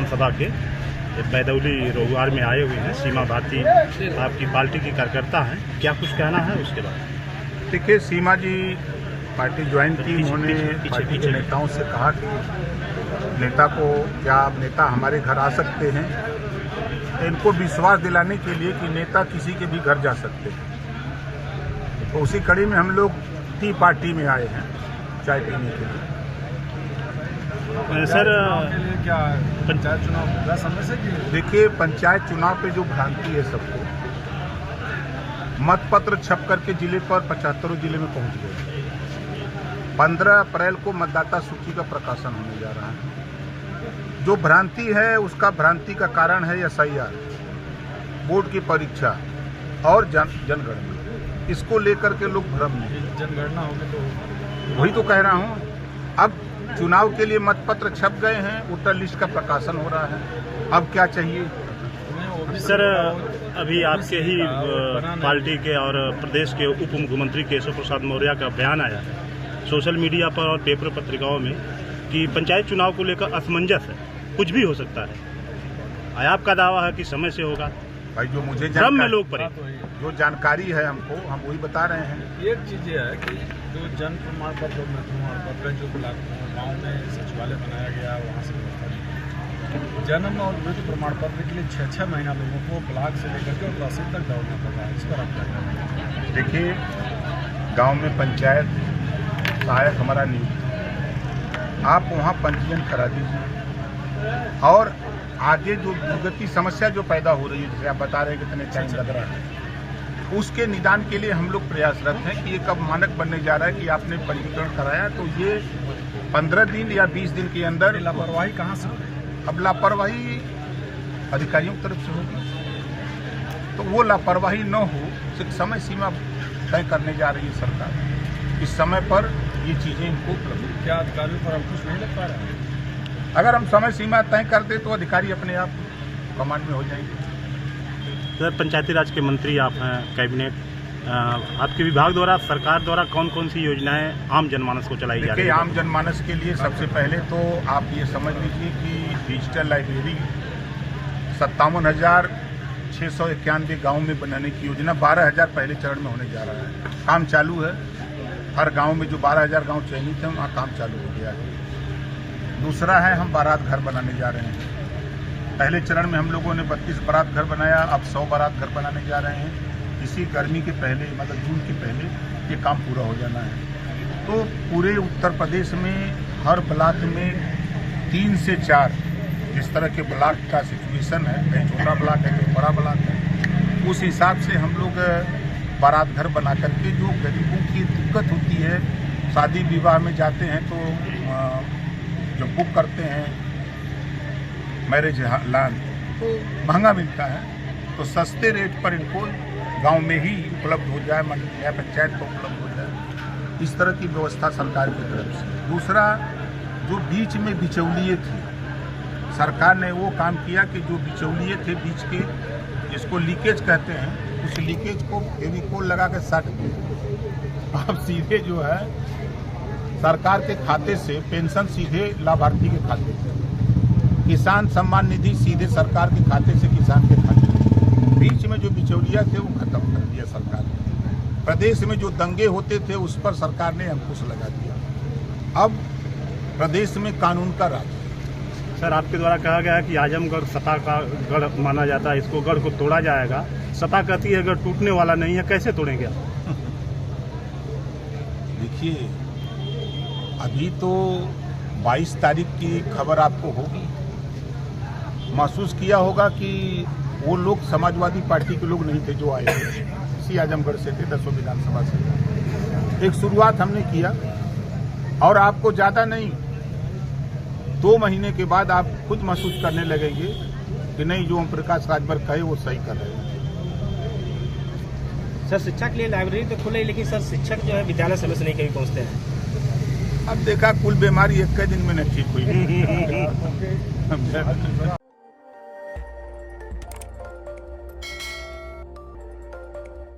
विधानसभा के बैदौली रोहवार में आए हुए हैं। सीमा भारती आपकी पार्टी की कार्यकर्ता हैं, क्या कुछ कहना है उसके बाद? देखिए, सीमा जी पार्टी ज्वाइन की, उन्होंने पार्टी के नेताओं से कहा कि नेता को क्या आप नेता हमारे घर आ सकते हैं, तो इनको विश्वास दिलाने के लिए कि नेता किसी के भी घर जा सकते हैं। तो उसी कड़ी में हम लोग टी पार्टी में आए हैं चाय पीने के लिए। सर क्या पंचायत चुनाव पूरा समय से? देखिए, पंचायत चुनाव पे जो भ्रांति है सबको, मतपत्र छप करके जिले पर 75 जिले में पहुंच गए। 15 अप्रैल को मतदाता सूची का प्रकाशन होने जा रहा है। जो भ्रांति है उसका भ्रांति का कारण है SIR, बोर्ड की परीक्षा और जनगणना। इसको लेकर के लोग भ्रम में। जनगणना होगी तो वही तो कह रहा हूँ। अब चुनाव के लिए मतपत्र छप गए हैं, वोटर लिस्ट का प्रकाशन हो रहा है, अब क्या चाहिए? सर, अभी आपके ही पार्टी के और प्रदेश के उप मुख्यमंत्री केशव प्रसाद मौर्य का बयान आया है सोशल मीडिया पर और पेपर पत्रिकाओं में कि पंचायत चुनाव को लेकर असमंजस है, कुछ भी हो सकता है। आपका दावा है कि समय से होगा। भाई, जो मुझे जो जानकारी है हमको, हम वही बता रहे हैं। एक चीज़ ये है कि जो जन्म प्रमाण पत्र जो ब्लॉक गाँव में सचिवालय बनाया गया, वहाँ से जन्म और मृत्यु प्रमाण पत्र के लिए 6-6 महीना लोगों को ब्लॉक से लेकर के तहसील तक दौड़ना पड़ रहा है। इस पर आप क्या करेंगे? देखिए, गांव में पंचायत सहायक हमारा नियुक्त, आप वहाँ पंजीयन करा दीजिए और आगे जो दुर्गति समस्या जो पैदा हो रही है, जैसे आप बता रहे हैं कितने टाइम लग रहा है, उसके निदान के लिए हम लोग प्रयासरत हैं कि ये कब मानक बनने जा रहा है कि आपने पंजीकरण कराया तो ये 15 दिन या 20 दिन के अंदर। लापरवाही कहाँ से? अब लापरवाही अधिकारियों की तरफ से होगी, तो वो लापरवाही न हो, सिर्फ समय सीमा तय करने जा रही है सरकार। इस समय पर ये चीज़ें इनको उपलब्ध। क्या अधिकारियों पर अंकुश नहीं लग पा रहा है? अगर हम समय सीमा तय कर दे तो अधिकारी अपने आप कमांड में हो जाएंगे। सर, पंचायती राज के मंत्री आप हैं, कैबिनेट, आपके विभाग द्वारा सरकार द्वारा कौन कौन सी योजनाएं आम जनमानस को चलाई जा रही है? आम जनमानस के लिए सबसे पहले तो आप ये समझ लीजिए कि डिजिटल लाइब्रेरी 57,691 गाँव में बनाने की योजना 12,000 पहले चरण में होने जा रहा है। काम चालू है। हर गाँव में जो 12,000 गाँव चयनित हैं वहाँ काम चालू हो गया है। दूसरा है, हम बारात घर बनाने जा रहे हैं। पहले चरण में हम लोगों ने 32 बारात घर बनाया, अब 100 बारात घर बनाने जा रहे हैं। इसी गर्मी के पहले, मतलब जून के पहले ये काम पूरा हो जाना है। तो पूरे उत्तर प्रदेश में हर ब्लॉक में 3 से 4 जिस तरह के ब्लॉक का सिचुएशन है, कहीं छोटा ब्लॉक है कहीं बड़ा ब्लॉक है, उस हिसाब से हम लोग बारात घर बना करके, जो गरीबों की दिक्कत होती है, शादी विवाह में जाते हैं तो जो बुक करते हैं मैरिज लॉन तो महंगा मिलता है, तो सस्ते रेट पर इनको गांव में ही उपलब्ध हो जाए, या पंचायत को उपलब्ध हो जाए। इस तरह की व्यवस्था सरकार की तरफ से। दूसरा, जो बीच में बिचौलिए थे, सरकार ने वो काम किया कि जो बिचौलिए थे बीच के, जिसको लीकेज कहते हैं, उस लीकेज को फेविकोल लगा के साट दिया। अब सीधे जो है सरकार के खाते से पेंशन सीधे लाभार्थी के खाते से, किसान सम्मान निधि सीधे सरकार के खाते से किसान के खाते में। बीच में जो बिचौलिया थे वो खत्म कर दिया सरकार ने। प्रदेश में जो दंगे होते थे उस पर सरकार ने अंकुश लगा दिया। अब प्रदेश में कानून का राज। सर, आपके द्वारा कहा गया है कि आजमगढ़ सपा का गढ़ माना जाता है, इसको गढ़ को तोड़ा जाएगा। सपा कहती है गढ़ टूटने वाला नहीं है, कैसे तोड़ेंगे? देखिए, अभी तो 22 तारीख की खबर आपको होगी। महसूस किया होगा कि वो लोग समाजवादी पार्टी के लोग नहीं थे जो आए थे, इसी आजमगढ़ से थे, 10 विधानसभा से। एक शुरुआत हमने किया और आपको ज़्यादा नहीं, 2 महीने के बाद आप खुद महसूस करने लगेंगे कि नहीं, जो ओम प्रकाश राजभर कहे वो सही कर रहे हैं। सर, शिक्षा के लिए लाइब्रेरी तो खुले, लेकिन सर शिक्षक जो है विद्यालय समय से नहीं कहीं पहुँचते हैं। अब देखा, कुल बीमारी 1 दिन में नहीं ठीक हुई।